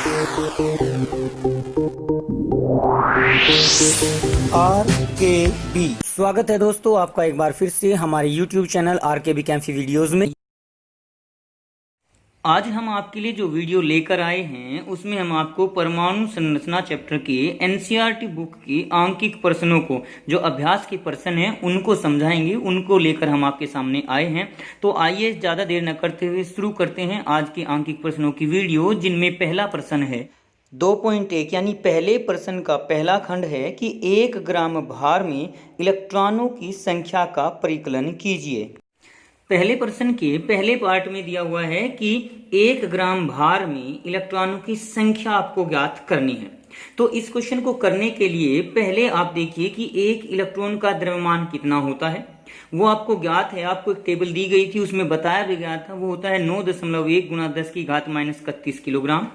RKB स्वागत है दोस्तों आपका एक बार फिर से हमारे YouTube चैनल RKB कैंफी वीडियोस में। आज हम आपके लिए जो वीडियो लेकर आए हैं उसमें हम आपको परमाणु संरचना चैप्टर के एनसीईआरटी बुक के आंकिक प्रश्नों को, जो अभ्यास के प्रश्न हैं उनको समझाएंगे, उनको लेकर हम आपके सामने आए हैं। तो आइए ज़्यादा देर न करते हुए शुरू करते हैं आज के आंकिक प्रश्नों की वीडियो, जिनमें पहला प्रश्न है 2.1 यानी पहले प्रश्न का पहला खंड है कि 1 ग्राम भार में इलेक्ट्रॉनों की संख्या का परिकलन कीजिए। पहले प्रश्न के पहले पार्ट में दिया हुआ है कि 1 ग्राम भार में इलेक्ट्रॉनों की संख्या आपको ज्ञात करनी है। तो इस क्वेश्चन को करने के लिए पहले आप देखिए कि एक इलेक्ट्रॉन का द्रव्यमान कितना होता है, वो आपको ज्ञात है। आपको एक टेबल दी गई थी, उसमें बताया भी गया था, वो होता है 9.1 गुणा 10 की घात -31 किलोग्राम।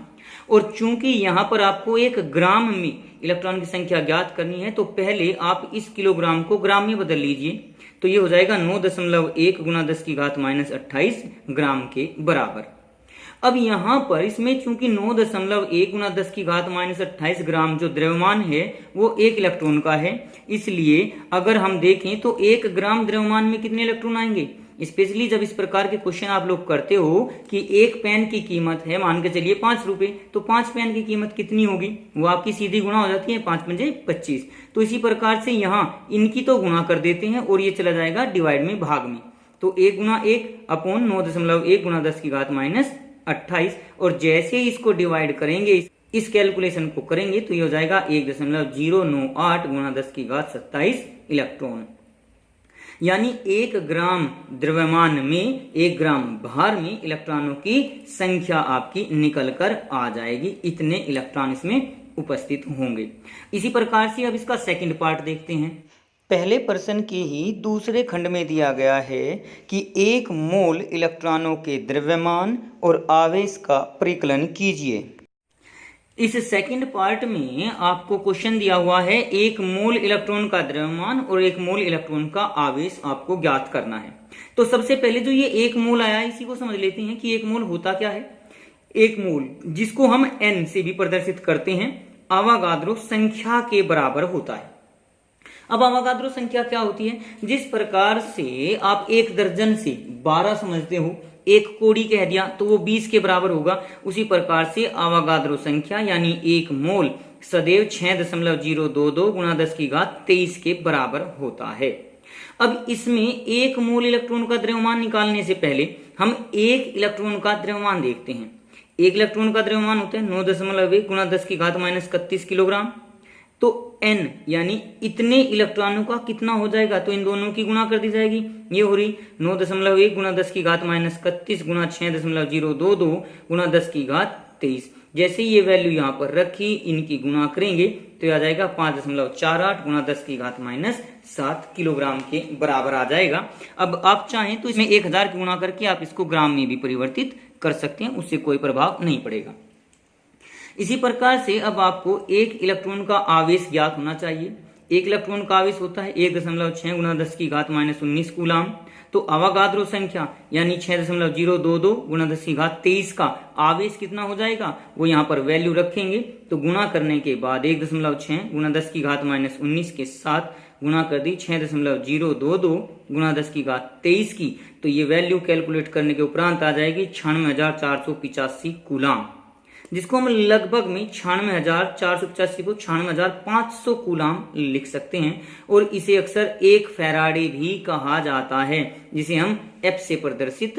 और चूंकि यहाँ पर आपको 1 ग्राम में इलेक्ट्रॉन की संख्या ज्ञात करनी है, तो पहले आप इस किलोग्राम को ग्राम में बदल लीजिए। तो ये हो जाएगा 9.1 गुणा 10 की घात -28 ग्राम के बराबर। अब यहाँ पर इसमें चूंकि 9.1 गुणा 10 की घात -28 ग्राम जो द्रव्यमान है वो 1 इलेक्ट्रॉन का है, इसलिए अगर हम देखें तो 1 ग्राम द्रव्यमान में कितने इलेक्ट्रॉन आएंगे। स्पेशली जब इस प्रकार के क्वेश्चन आप लोग करते हो कि एक पेन की कीमत है मान के चलिए 5 रुपए, तो 5 पेन की कीमत कितनी होगी, वो आपकी सीधी गुणा हो जाती है 5 पंजे 25। तो इसी प्रकार से यहाँ इनकी तो गुणा कर देते हैं और ये चला जाएगा डिवाइड में, भाग में। तो 1 गुणा 1 अपॉन 9.1 गुणा 10 की घात -28, और जैसे इसको डिवाइड करेंगे, इस कैलकुलेशन को करेंगे, तो ये हो जाएगा 1.098 गुणा 10 की घात 27 इलेक्ट्रॉन। यानी 1 ग्राम द्रव्यमान में 1 ग्राम भार में इलेक्ट्रॉनों की संख्या आपकी निकल कर आ जाएगी। इतने इलेक्ट्रॉन इसमें उपस्थित होंगे। इसी प्रकार से अब इसका सेकंड पार्ट देखते हैं। पहले प्रश्न के ही दूसरे खंड में दिया गया है कि 1 मोल इलेक्ट्रॉनों के द्रव्यमान और आवेश का परिकलन कीजिए। इस सेकंड पार्ट में आपको क्वेश्चन दिया हुआ है 1 मोल इलेक्ट्रॉन का द्रव्यमान और 1 मोल इलेक्ट्रॉन का आवेश आपको ज्ञात करना है। तो सबसे पहले जो ये 1 मोल आया इसी को समझ लेते हैं कि 1 मोल होता क्या है। 1 मोल जिसको हम n से भी प्रदर्शित करते हैं, अवागाद्रो संख्या के बराबर होता है। अब अवागाद्रो संख्या क्या होती है, जिस प्रकार से आप 1 दर्जन से 12 समझते हो, 1 कोड़ी कह दिया तो वो 20 के बराबर होगा, उसी प्रकार से अवागाद्रो संख्या यानी 1 मोल सदैव 6.022 गुणा 10 की घात 23 के बराबर होता है। अब इसमें 1 मोल इलेक्ट्रॉन का द्रव्यमान निकालने से पहले हम 1 इलेक्ट्रॉन का द्रव्यमान देखते हैं। 1 इलेक्ट्रॉन का द्रव्यमान होता है 9.1 गुणा 10 की घात -31 किलोग्राम। तो n यानी इतने इलेक्ट्रॉनों का कितना हो जाएगा, तो इन दोनों की गुणा कर दी जाएगी। ये हो रही 9.1 गुणा 10 की घात -31 गुणा 6.022 गुणा 10 की घात 23। जैसे ये वैल्यू यहाँ पर रखी, इनकी गुणा करेंगे तो आ जाएगा 5.48 गुणा 10 की घात -7 किलोग्राम के बराबर आ जाएगा। अब आप चाहें तो इसमें 1000 की गुणा करके आप इसको ग्राम में भी परिवर्तित कर सकते हैं, उससे कोई प्रभाव नहीं पड़ेगा। इसी प्रकार से अब आपको 1 इलेक्ट्रॉन का आवेश ज्ञात होना चाहिए। 1 इलेक्ट्रॉन का आवेश होता है 1.6 गुणा 10 की घात -19 कूलाम। तो अवागाद्रो संख्या यानी 6.022 गुणा 10 की घात 23 का आवेश कितना हो जाएगा, वो यहाँ पर वैल्यू रखेंगे। तो गुणा करने के बाद 1.6 गुणा 10 की घात -19 के साथ गुणा कर दी 6.022 गुणा 10 की घात 23 की, तो ये वैल्यू कैलकुलेट करने के उपरांत आ जाएगी 96,485 कूलाम, जिसको हम लगभग में 96,485 को 96,500 कूलाम लिख सकते हैं। और इसे अक्सर 1 फैराडे भी कहा जाता है, जिसे हम F से प्रदर्शित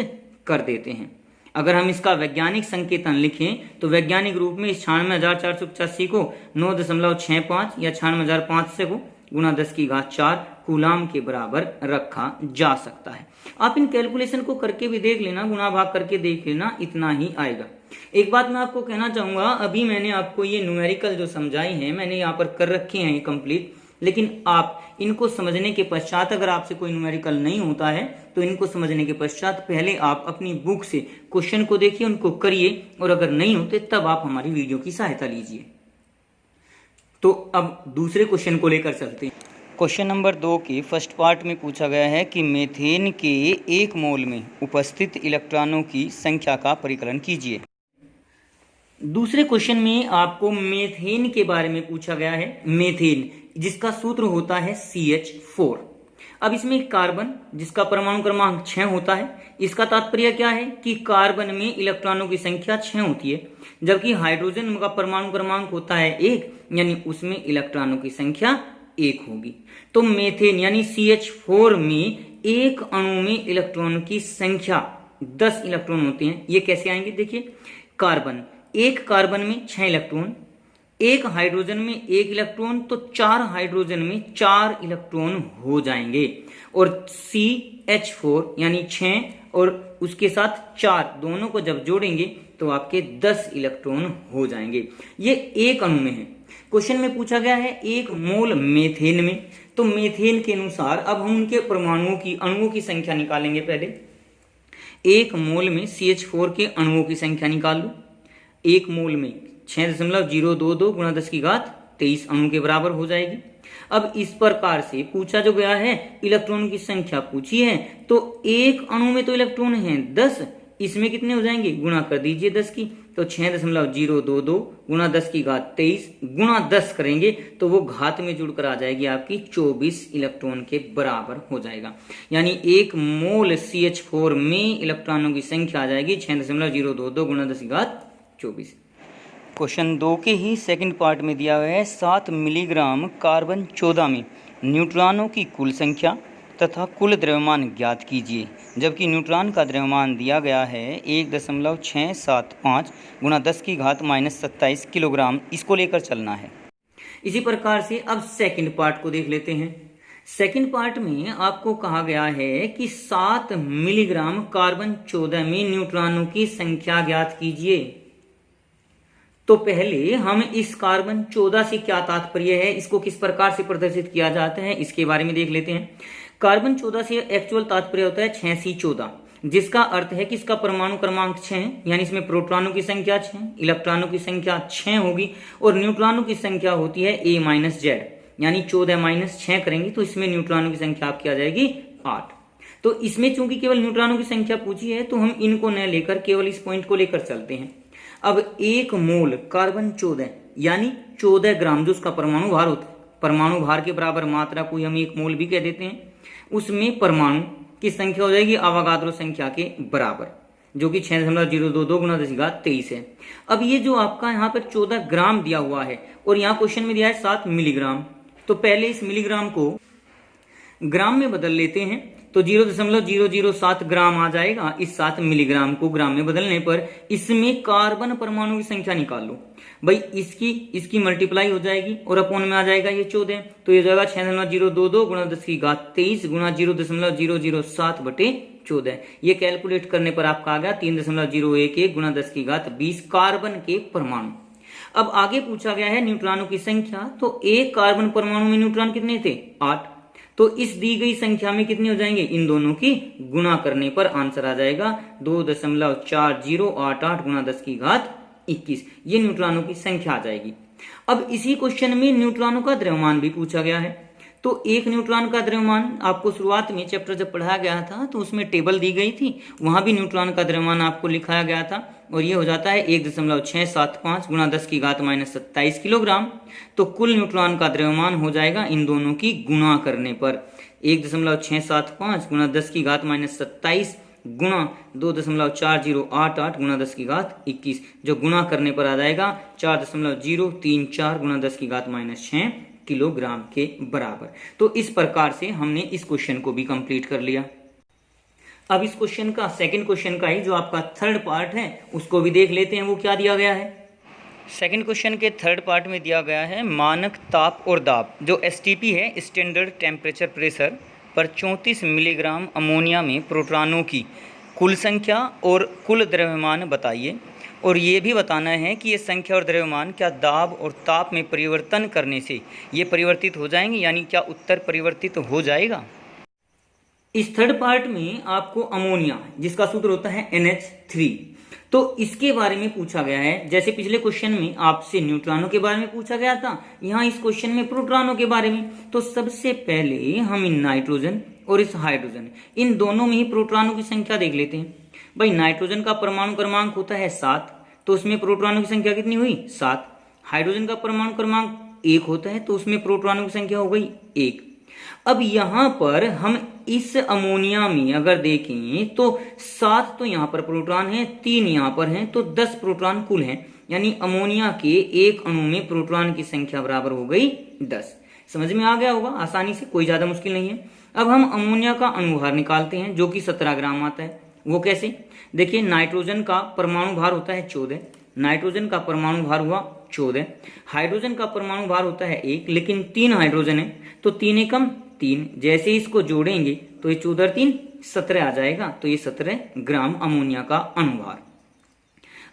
कर देते हैं। अगर हम इसका वैज्ञानिक संकेतन लिखें तो वैज्ञानिक रूप में इस 96,485 को 9.65 या 96,500 को गुणा 10 की घात 4 कूलाम के बराबर रखा जा सकता है। आप इन कैलकुलेशन को करके भी देख लेना, गुणा भाग करके देख लेना, इतना ही आएगा। एक बात मैं आपको कहना चाहूंगा, अभी मैंने आपको ये न्यूमेरिकल जो समझाई हैं मैंने यहाँ पर कर रखे हैं कंप्लीट, लेकिन आप इनको समझने के पश्चात अगर आपसे कोई न्यूमेरिकल नहीं होता है तो इनको समझने के पश्चात पहले आप अपनी बुक से क्वेश्चन को देखिए, उनको करिए, और अगर नहीं होते तब आप हमारी वीडियो की सहायता लीजिए। तो अब दूसरे क्वेश्चन को लेकर चलते हैं। क्वेश्चन नंबर 2 के फर्स्ट पार्ट में पूछा गया है कि मीथेन के 1 मोल में उपस्थित इलेक्ट्रॉनों की संख्या का परिकलन कीजिए। दूसरे क्वेश्चन में आपको मेथेन के बारे में पूछा गया है। मेथेन जिसका सूत्र होता है CH4। अब इसमें कार्बन जिसका परमाणु क्रमांक 6 होता है, इसका तात्पर्य क्या है कि कार्बन में इलेक्ट्रॉनों की संख्या 6 होती है, जबकि हाइड्रोजन का परमाणु क्रमांक होता है 1, यानी उसमें इलेक्ट्रॉनों की संख्या 1 होगी। तो मेथेन यानी CH4 में एक अणु में इलेक्ट्रॉनों की संख्या 10 इलेक्ट्रॉन होते हैं। ये कैसे आएंगे? देखिए, कार्बन, एक कार्बन में 6 इलेक्ट्रॉन, एक हाइड्रोजन में 1 इलेक्ट्रॉन, तो 4 हाइड्रोजन में 4 इलेक्ट्रॉन हो जाएंगे। और CH4 यानी 6 और उसके साथ 4 दोनों को जब जोड़ेंगे तो आपके 10 इलेक्ट्रॉन हो जाएंगे। ये एक अणु में है। क्वेश्चन में पूछा गया है 1 मोल मेथेन में। तो मेथेन के अनुसार अब हम उनके परमाणुओं की अणुओं की संख्या निकालेंगे। पहले 1 मोल में CH4 के अणुओं की संख्या निकाल लो। 1 मोल में 6.022 गुणा 10 की घात 23 अणु के बराबर हो जाएगी। अब इस प्रकार से पूछा जो गया है, इलेक्ट्रॉन की संख्या पूछी है, तो एक अणु में तो इलेक्ट्रॉन है 10, इसमें कितने हो जाएंगे? गुणा कर दीजिए 10 की, तो 6.022 गुणा 10 की घात 23 गुणा 10 करेंगे तो वो घात में जुड़कर आ जाएगी आपकी 24 इलेक्ट्रॉन के बराबर हो जाएगा। यानी 1 मोल CH4 में इलेक्ट्रॉनों की संख्या आ जाएगी 6.022 गुणा 10 की घात 24। क्वेश्चन 2 के ही सेकंड पार्ट में दिया हुआ है 7 मिलीग्राम कार्बन 14 में न्यूट्रॉनों की कुल संख्या तथा कुल द्रव्यमान ज्ञात कीजिए, जबकि न्यूट्रॉन का द्रव्यमान दिया गया है 1.675 गुणा 10 की घात -27 किलोग्राम। इसको लेकर चलना है। इसी प्रकार से अब सेकंड पार्ट को देख लेते हैं। सेकंड पार्ट में आपको कहा गया है कि 7 मिलीग्राम कार्बन 14 में न्यूट्रॉनों की संख्या ज्ञात कीजिए। तो पहले हम इस कार्बन 14 से क्या तात्पर्य है, इसको किस प्रकार से प्रदर्शित किया जाता है, इसके बारे में देख लेते हैं। कार्बन 14 से एक्चुअल तात्पर्य होता है 6C14, जिसका अर्थ है कि इसका परमाणु क्रमांक 6 है, यानी इसमें प्रोटॉनों की संख्या 6, इलेक्ट्रॉनों की संख्या 6 होगी और न्यूट्रॉनों की संख्या होती है A-Z, यानी 14 -6 करेंगे तो इसमें न्यूट्रॉनों की संख्या आपकी आ जाएगी 8। तो इसमें चूंकि केवल न्यूट्रॉनों की संख्या पूछी है तो हम इनको न लेकर केवल इस पॉइंट को लेकर चलते हैं। अब 1 मोल कार्बन 14 यानी 14 ग्राम जो उसका परमाणु भार होता है, परमाणु भार के बराबर मात्रा को हम 1 मोल भी कह देते हैं, उसमें परमाणु की संख्या हो जाएगी अवोगाद्रो संख्या के बराबर, जो कि 6.022 गुणा 10 की घात 23 है। अब ये जो आपका यहाँ पर 14 ग्राम दिया हुआ है और यहाँ क्वेश्चन में दिया है 7 मिलीग्राम, तो पहले इस मिलीग्राम को ग्राम में बदल लेते हैं तो 0.007 ग्राम आ जाएगा। इस 7 मिलीग्राम को ग्राम में बदलने पर इसमें कार्बन परमाणु की संख्या निकाल लो भाई, इसकी मल्टीप्लाई हो जाएगी और अपोन में आ जाएगा ये 14, तो ये जाएगा 6.022 गुणा 10 की घात 23 गुणा 0.007 बटे 14। ये कैलकुलेट करने पर आपका आ गया 3.011 गुणा 10 की घात 20 कार्बन के परमाणु। अब आगे पूछा गया है न्यूट्रॉनों की संख्या, तो एक कार्बन परमाणु में न्यूट्रॉन कितने थे? 8। तो इस दी गई संख्या में कितने हो जाएंगे? इन दोनों की गुणा करने पर आंसर आ जाएगा 2.4088 गुणा 10 की घात 21। ये न्यूट्रॉनों की संख्या आ जाएगी। अब इसी क्वेश्चन में न्यूट्रॉनों का द्रव्यमान भी पूछा गया है। तो एक न्यूट्रॉन का द्रव्यमान आपको शुरुआत में चैप्टर जब पढ़ाया गया था तो उसमें टेबल दी गई थी, वहां भी न्यूट्रॉन का द्रव्यमान आपको लिखाया गया था और ये हो जाता है 1.675 गुणा 10 की घात -27 किलोग्राम। तो कुल न्यूट्रॉन का द्रव्यमान हो जाएगा इन दोनों की गुणा करने पर 1.675 गुणा 10 की घात -27 गुणा 2.4088 गुणा 10 की घात 21, जो गुणा करने पर आ जाएगा 4.034 गुणा 10 की घात -6 किलोग्राम के बराबर। तो इस प्रकार से हमने इस क्वेश्चन को भी कंप्लीट कर लिया। अब इस क्वेश्चन का सेकंड क्वेश्चन का ही जो आपका थर्ड पार्ट है उसको भी देख लेते हैं, वो क्या दिया गया है। सेकंड क्वेश्चन के थर्ड पार्ट में दिया गया है मानक ताप और दाब, जो STP है स्टैंडर्ड टेम्परेचर प्रेशर पर 34 मिलीग्राम अमोनिया में प्रोटॉनों की कुल संख्या और कुल द्रव्यमान बताइए, और ये भी बताना है कि ये संख्या और द्रव्यमान क्या दाब और ताप में परिवर्तन करने से ये परिवर्तित हो जाएंगे, यानी क्या उत्तर परिवर्तित हो जाएगा। इस थर्ड पार्ट में आपको अमोनिया जिसका सूत्र होता है NH3, तो इसके बारे में पूछा गया है। जैसे पिछले क्वेश्चन में आपसे न्यूट्रॉनों के बारे में पूछा गया था, यहाँ इस क्वेश्चन में प्रोटॉनों के बारे में। तो सबसे पहले हम इन नाइट्रोजन और इस हाइड्रोजन इन दोनों में ही प्रोटॉनों की संख्या देख लेते हैं। भाई नाइट्रोजन का परमाणु क्रमांक होता है 7, तो उसमें प्रोटॉनों की संख्या कितनी हुई 7। हाइड्रोजन का परमाणु क्रमांक 1 होता है तो उसमें प्रोटॉनों की संख्या हो गई 1। अब यहां पर हम इस अमोनिया में अगर देखें तो 7 तो यहां पर प्रोटॉन है, 3 यहां पर हैं, तो 10 प्रोटॉन कुल हैं। यानी अमोनिया के एक अणु में प्रोटॉन की संख्या बराबर हो गई 10। समझ में आ गया होगा आसानी से, कोई ज्यादा मुश्किल नहीं है। अब हम अमोनिया का अणुभार निकालते हैं जो कि 17 ग्राम आता है। वो कैसे? देखिए, नाइट्रोजन का परमाणु भार होता है 14, नाइट्रोजन का परमाणु भार हुआ 14। हाइड्रोजन का परमाणु भार होता है 1, लेकिन 3 हाइड्रोजन है तो 3 एकम 3। जैसे इसको जोड़ेंगे तो ये 14 3 17 आ जाएगा, तो ये 17 ग्राम अमोनिया का अणुभार।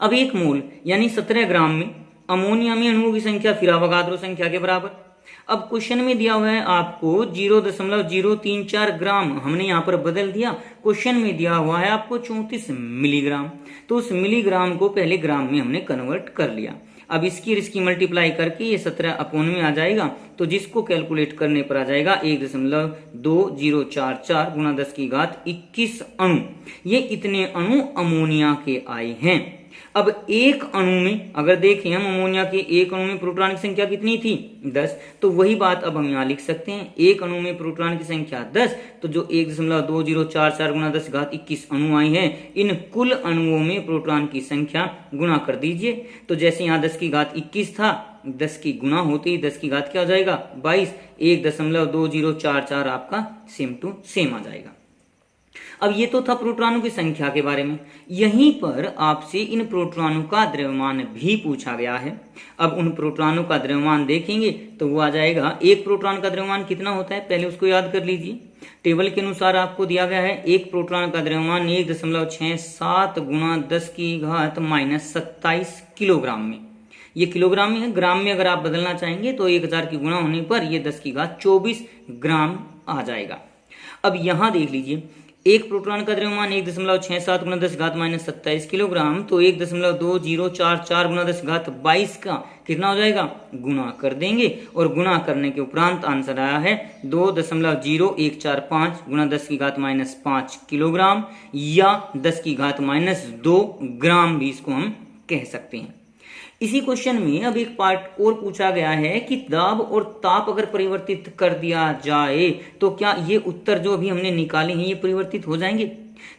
अब 1 मोल यानी 17 ग्राम में अमोनिया में अणुओं की संख्या फिर अवोगाद्रो संख्या के बराबर। अब क्वेश्चन में दिया हुआ है आपको 0.034 ग्राम, हमने यहाँ पर बदल दिया। क्वेश्चन में दिया हुआ है आपको 34 मिलीग्राम, तो उस मिलीग्राम को पहले ग्राम में हमने कन्वर्ट कर लिया। अब इसकी और इसकी मल्टीप्लाई करके ये 17 अपॉन में आ जाएगा, तो जिसको कैलकुलेट करने पर आ जाएगा 1.2044 गुणा 10 की घात 21 अणु। ये इतने अणु अमोनिया के आए हैं। अब एक अणु में अगर देखें हम, अमोनिया के एक अणु में प्रोटॉन की संख्या कितनी थी 10, तो वही बात अब हम यहाँ लिख सकते हैं। एक अणु में प्रोटॉन की संख्या 10, तो जो 1.2044 गुणा 10 घात 21 अणु आए हैं, इन कुल अणुओं में प्रोटॉन की संख्या गुणा कर दीजिए। तो जैसे यहाँ 10 की घात 21 था, 10 की गुणा होते ही 10 की घात क्या हो जाएगा 22, 1.2044 आपका सेम टू सेम आ जाएगा। अब ये तो था प्रोटॉनों की संख्या के बारे में। यहीं पर आपसे इन प्रोटॉनों का द्रव्यमान भी पूछा गया है। अब उन प्रोटॉनों का द्रव्यमान देखेंगे तो वो आ जाएगा, एक प्रोटॉन का द्रव्यमान कितना होता है पहले उसको याद कर लीजिए। टेबल के अनुसार आपको दिया गया है एक प्रोटॉन का द्रव्यमान 1.67 गुणा 10 की घात -27 किलोग्राम में। ये किलोग्राम में है, ग्राम में अगर आप बदलना चाहेंगे तो 1000 की गुणा होने पर ये 10 की घात 24 ग्राम आ जाएगा। अब यहां देख लीजिए, एक प्रोटॉन का द्रव्यमान 1.67 गुणा 10 घात -27 किलोग्राम, तो 1.2044 गुणा 10 घात 22 का कितना हो जाएगा गुणा कर देंगे, और गुणा करने के उपरांत आंसर आया है 2.0145 गुणा 10 की घात -5 किलोग्राम, या 10 की घात -2 ग्राम भी इसको हम कह सकते हैं। इसी क्वेश्चन में अब एक पार्ट और पूछा गया है कि दाब और ताप अगर परिवर्तित कर दिया जाए तो क्या ये उत्तर जो अभी हमने निकाले हैं ये परिवर्तित हो जाएंगे?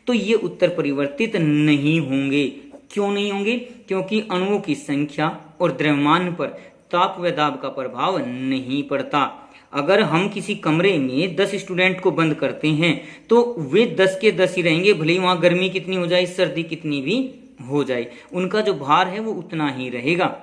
तो ये उत्तर परिवर्तित नहीं होंगे। क्यों नहीं होंगे? क्योंकि अणुओं की संख्या और द्रव्यमान पर ताप व दाब का प्रभाव नहीं पड़ता। अगर हम किसी कमरे में 10 स्टूडेंट को बंद करते हैं तो वे 10 के 10 ही रहेंगे, भले ही वहां गर्मी कितनी हो जाए, सर्दी कितनी भी हो जाए, उनका जो भार है वो उतना ही रहेगा।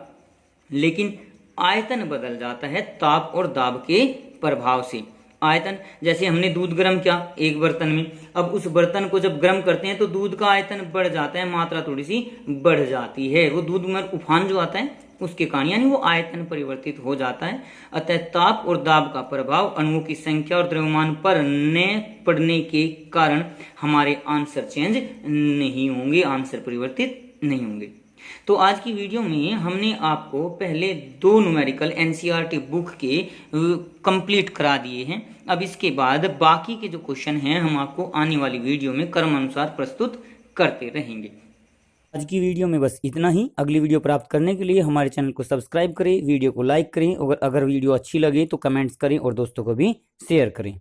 लेकिन आयतन बदल जाता है ताप और दाब के प्रभाव से। आयतन, जैसे हमने दूध गर्म किया एक बर्तन में, अब उस बर्तन को जब गर्म करते हैं तो दूध का आयतन बढ़ जाता है, मात्रा थोड़ी सी बढ़ जाती है, वो दूध में उफान जो आता है उसके कारण, यानी वो आयतन परिवर्तित हो जाता है। अतः ताप और दाब का प्रभाव अणुओं की संख्या और द्रव्यमान पर न पड़ने के कारण हमारे आंसर चेंज नहीं होंगे, आंसर परिवर्तित नहीं होंगे। तो आज की वीडियो में हमने आपको पहले 2 न्यूमेरिकल एनसीईआरटी बुक के कंप्लीट करा दिए हैं। अब इसके बाद बाकी के जो क्वेश्चन हैं हम आपको आने वाली वीडियो में क्रमानुसार प्रस्तुत करते रहेंगे। आज की वीडियो में बस इतना ही। अगली वीडियो प्राप्त करने के लिए हमारे चैनल को सब्सक्राइब करें, वीडियो को लाइक करें, और अगर वीडियो अच्छी लगे तो कमेंट्स करें और दोस्तों को भी शेयर करें।